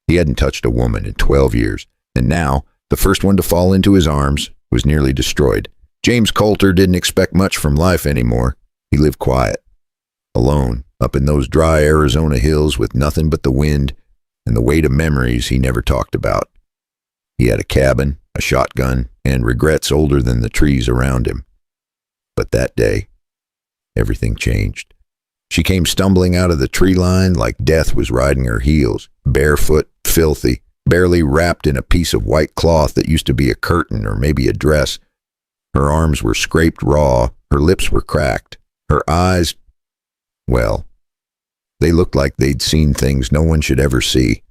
He hadn't touched a woman in 12 years, and now, the first one to fall into his arms was nearly destroyed. James Coulter didn't expect much from life anymore. He lived quiet, alone, up in those dry Arizona hills with nothing but the wind and the weight of memories he never talked about. He had a cabin, a shotgun, and regrets older than the trees around him. But that day, everything changed. She came stumbling out of the tree line like death was riding her heels, barefoot, filthy, barely wrapped in a piece of white cloth that used to be a curtain or maybe a dress. Her arms were scraped raw, her lips were cracked, her eyes, well, they looked like they'd seen things no one should ever see.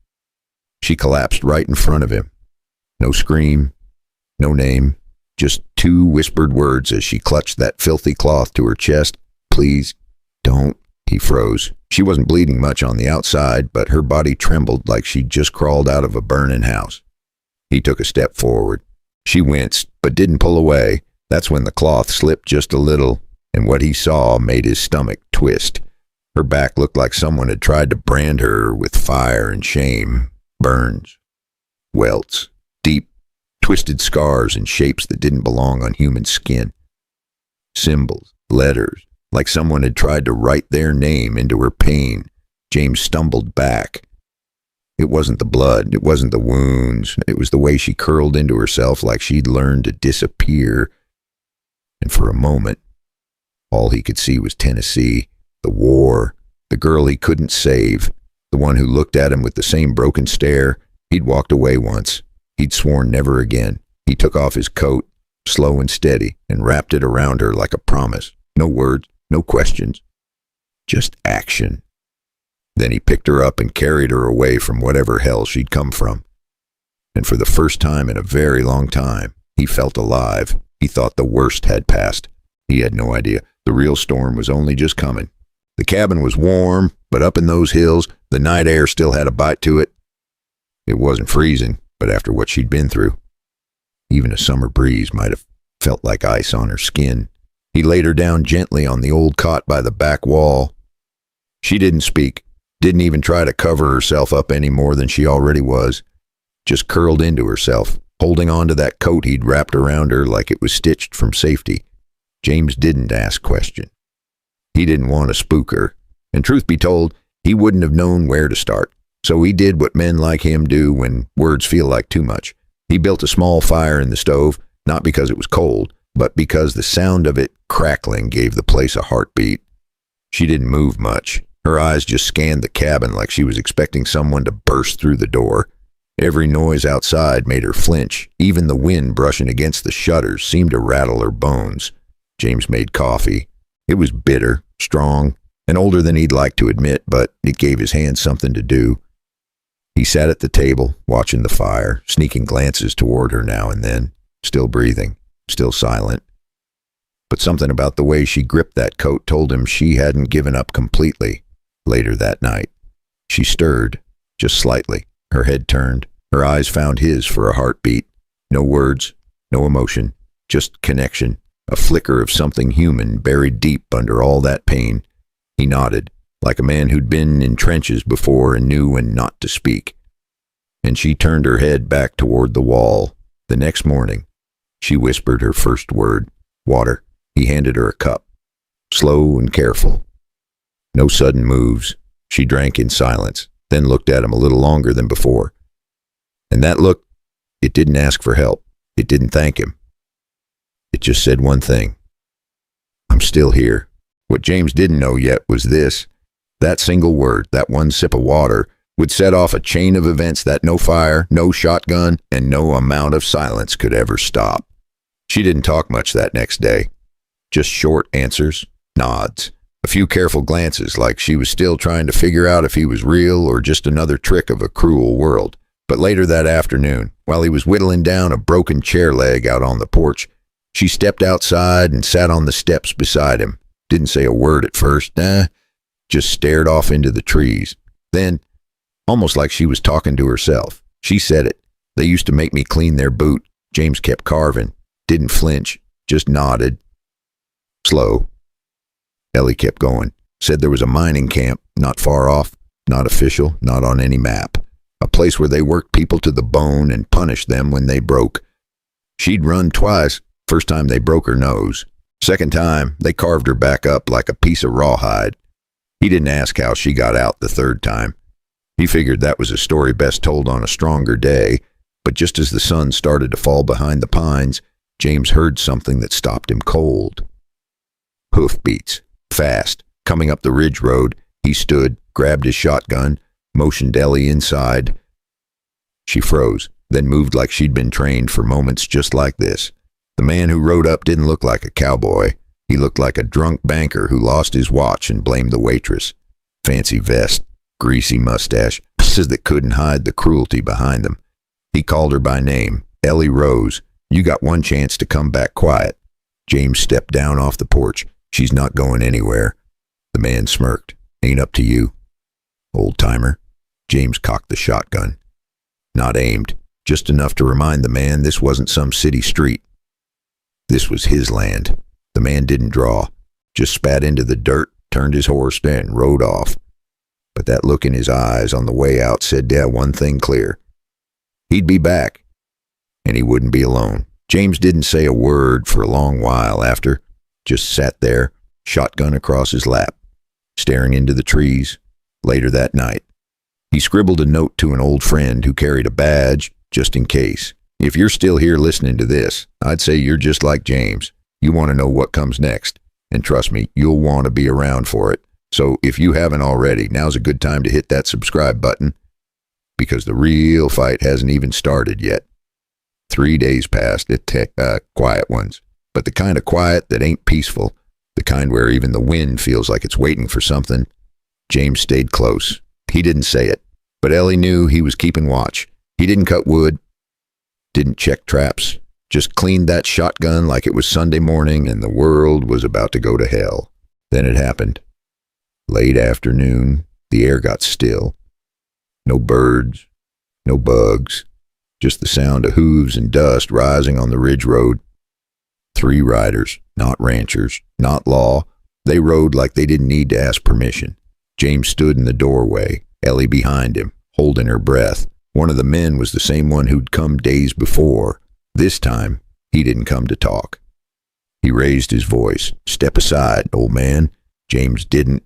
She collapsed right in front of him. No scream, no name, just two whispered words as she clutched that filthy cloth to her chest. Please, don't. He froze. She wasn't bleeding much on the outside, but her body trembled like she'd just crawled out of a burning house. He took a step forward. She winced, but didn't pull away. That's when the cloth slipped just a little, and what he saw made his stomach twist. Her back looked like someone had tried to brand her with fire and shame. Burns, welts, deep, twisted scars in shapes that didn't belong on human skin. Symbols, letters, like someone had tried to write their name into her pain. James stumbled back. It wasn't the blood, it wasn't the wounds, it was the way she curled into herself like she'd learned to disappear. And for a moment, all he could see was Tennessee, the war, the girl he couldn't save, the one who looked at him with the same broken stare. He'd walked away once. He'd sworn never again. He took off his coat, slow and steady, and wrapped it around her like a promise. No words, no questions, just action. Then he picked her up and carried her away from whatever hell she'd come from. And for the first time in a very long time, he felt alive. He thought the worst had passed. He had no idea. The real storm was only just coming. The cabin was warm, but up in those hills, the night air still had a bite to it. It wasn't freezing, but after what she'd been through, even a summer breeze might have felt like ice on her skin. He laid her down gently on the old cot by the back wall. She didn't speak, didn't even try to cover herself up any more than she already was, just curled into herself, holding on to that coat he'd wrapped around her like it was stitched from safety. James didn't ask questions. He didn't want to spook her, and truth be told, he wouldn't have known where to start. So he did what men like him do when words feel like too much. He built a small fire in the stove, not because it was cold, but because the sound of it crackling gave the place a heartbeat. She didn't move much. Her eyes just scanned the cabin like she was expecting someone to burst through the door. Every noise outside made her flinch. Even the wind brushing against the shutters seemed to rattle her bones. James made coffee. It was bitter, strong, and older than he'd like to admit, but it gave his hands something to do. He sat at the table, watching the fire, sneaking glances toward her now and then, still breathing, still silent. But something about the way she gripped that coat told him she hadn't given up completely. Later that night, she stirred, just slightly. Her head turned. Her eyes found his for a heartbeat. No words, no emotion, just connection, a flicker of something human buried deep under all that pain. He nodded, like a man who'd been in trenches before and knew when not to speak. And she turned her head back toward the wall. The next morning, she whispered her first word, water. He handed her a cup, slow and careful. No sudden moves. She drank in silence, then looked at him a little longer than before. And that look, it didn't ask for help. It didn't thank him. It just said one thing. I'm still here. What James didn't know yet was this. That single word, that one sip of water, would set off a chain of events that no fire, no shotgun, and no amount of silence could ever stop. She didn't talk much that next day. Just short answers, nods, a few careful glances like she was still trying to figure out if he was real or just another trick of a cruel world. But later that afternoon, while he was whittling down a broken chair leg out on the porch, she stepped outside and sat on the steps beside him. Didn't say a word at first, just stared off into the trees. Then, almost like she was talking to herself, she said it. They used to make me clean their boot. James kept carving, didn't flinch, just nodded. Slow. Ellie kept going. Said there was a mining camp, not far off, not official, not on any map. a place where they worked people to the bone and punished them when they broke. She'd run twice. First time they broke her nose. Second time, they carved her back up like a piece of rawhide. He didn't ask how she got out the third time. He figured that was a story best told on a stronger day, but just as the sun started to fall behind the pines, James heard something that stopped him cold. Hoofbeats, fast, coming up the ridge road. He stood, grabbed his shotgun, motioned Ellie inside. She froze, then moved like she'd been trained for moments just like this. The man who rode up didn't look like a cowboy. He looked like a drunk banker who lost his watch and blamed the waitress. Fancy vest, greasy mustache, glasses that couldn't hide the cruelty behind them. He called her by name. Ellie rose. You got one chance to come back quiet. James stepped down off the porch. She's not going anywhere. The man smirked. Ain't up to you. Old-timer. James cocked the shotgun. Not aimed, just enough to remind the man this wasn't some city street. This was his land. The man didn't draw, just spat into the dirt, turned his horse, and rode off. But that look in his eyes on the way out said one thing clear. He'd be back, and he wouldn't be alone. James didn't say a word for a long while after, just sat there, shotgun across his lap, staring into the trees. Later that night, he scribbled a note to an old friend who carried a badge, just in case. If you're still here listening to this, I'd say you're just like James. You want to know what comes next, and trust me, you'll want to be around for it. So if you haven't already, now's a good time to hit that subscribe button, because the real fight hasn't even started yet. 3 days passed, quiet ones, but the kind of quiet that ain't peaceful, the kind where even the wind feels like it's waiting for something. James stayed close. He didn't say it, but Ellie knew he was keeping watch. He didn't cut wood, didn't check traps, just cleaned that shotgun like it was Sunday morning and the world was about to go to hell. Then it happened. Late afternoon, the air got still. No birds, no bugs, just the sound of hooves and dust rising on the ridge road. 3 riders, not ranchers, not law. They rode like they didn't need to ask permission. James stood in the doorway, Ellie behind him, holding her breath. One of the men was the same one who'd come days before. This time, he didn't come to talk. He raised his voice. Step aside, old man. James didn't.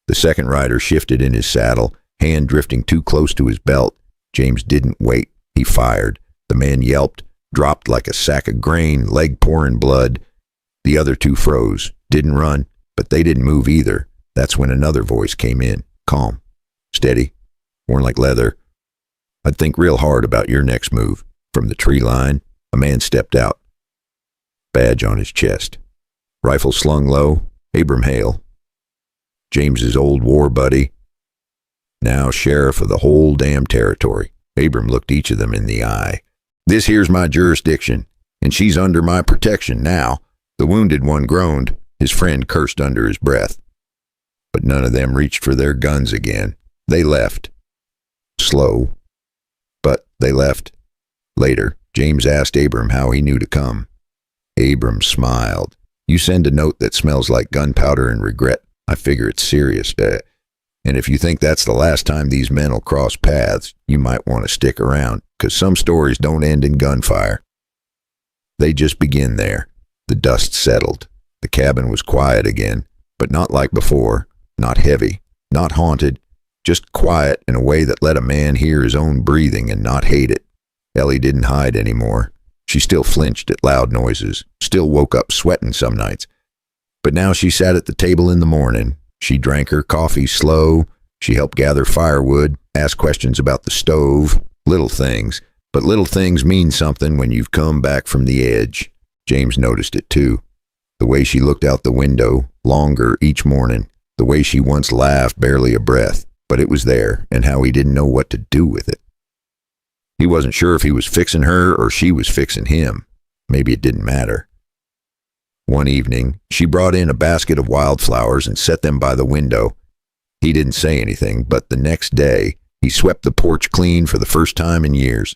The second rider shifted in his saddle, hand drifting too close to his belt. James didn't wait. He fired. The man yelped, dropped like a sack of grain, leg pouring blood. The other 2 froze, didn't run, but they didn't move either. That's when another voice came in, calm, steady, worn like leather. I'd think real hard about your next move. From the tree line, a man stepped out, badge on his chest, rifle slung low. Abram Hale, James's old war buddy, now sheriff of the whole damn territory. Abram looked each of them in the eye. This here's my jurisdiction, and she's under my protection now. The wounded one groaned. His friend cursed under his breath. But none of them reached for their guns again. They left. Slow, but they left. Later, James asked Abram how he knew to come. Abram smiled. You send a note that smells like gunpowder and regret. I figure it's serious. And if you think that's the last time these men will cross paths, you might want to stick around, because some stories don't end in gunfire. They just begin there. The dust settled. The cabin was quiet again, but not like before. Not heavy, not haunted, just quiet in a way that let a man hear his own breathing and not hate it. Ellie didn't hide anymore. She still flinched at loud noises, still woke up sweating some nights. But now she sat at the table in the morning. She drank her coffee slow. She helped gather firewood, asked questions about the stove, little things. But little things mean something when you've come back from the edge. James noticed it too. The way she looked out the window, longer each morning. The way she once laughed barely a breath. But it was there, and how he didn't know what to do with it. He wasn't sure if he was fixing her or she was fixing him. Maybe it didn't matter. One evening, she brought in a basket of wildflowers and set them by the window. He didn't say anything, but the next day, he swept the porch clean for the first time in years.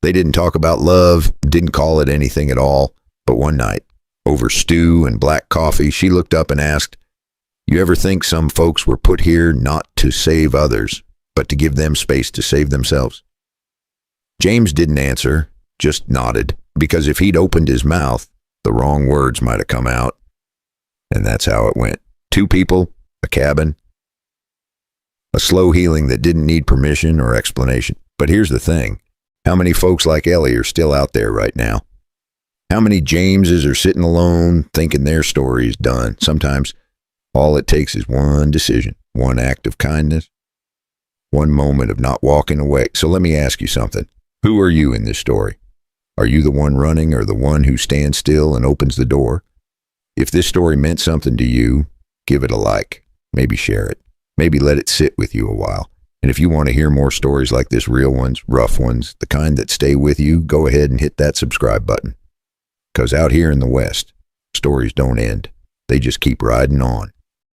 They didn't talk about love, didn't call it anything at all, but one night, over stew and black coffee, she looked up and asked, You ever think some folks were put here not to save others, but to give them space to save themselves. James didn't answer, just nodded, because if he'd opened his mouth, the wrong words might have come out. And that's how it went. 2 people, a cabin, a slow healing that didn't need permission or explanation. But here's the thing. How many folks like Ellie are still out there right now? How many Jameses are sitting alone thinking their story is done? Sometimes all it takes is one decision, one act of kindness, one moment of not walking away. So let me ask you something. Who are you in this story? Are you the one running or the one who stands still and opens the door? If this story meant something to you, give it a like. Maybe share it. Maybe let it sit with you a while. And if you want to hear more stories like this, real ones, rough ones, the kind that stay with you, go ahead and hit that subscribe button. Because out here in the West, stories don't end. They just keep riding on.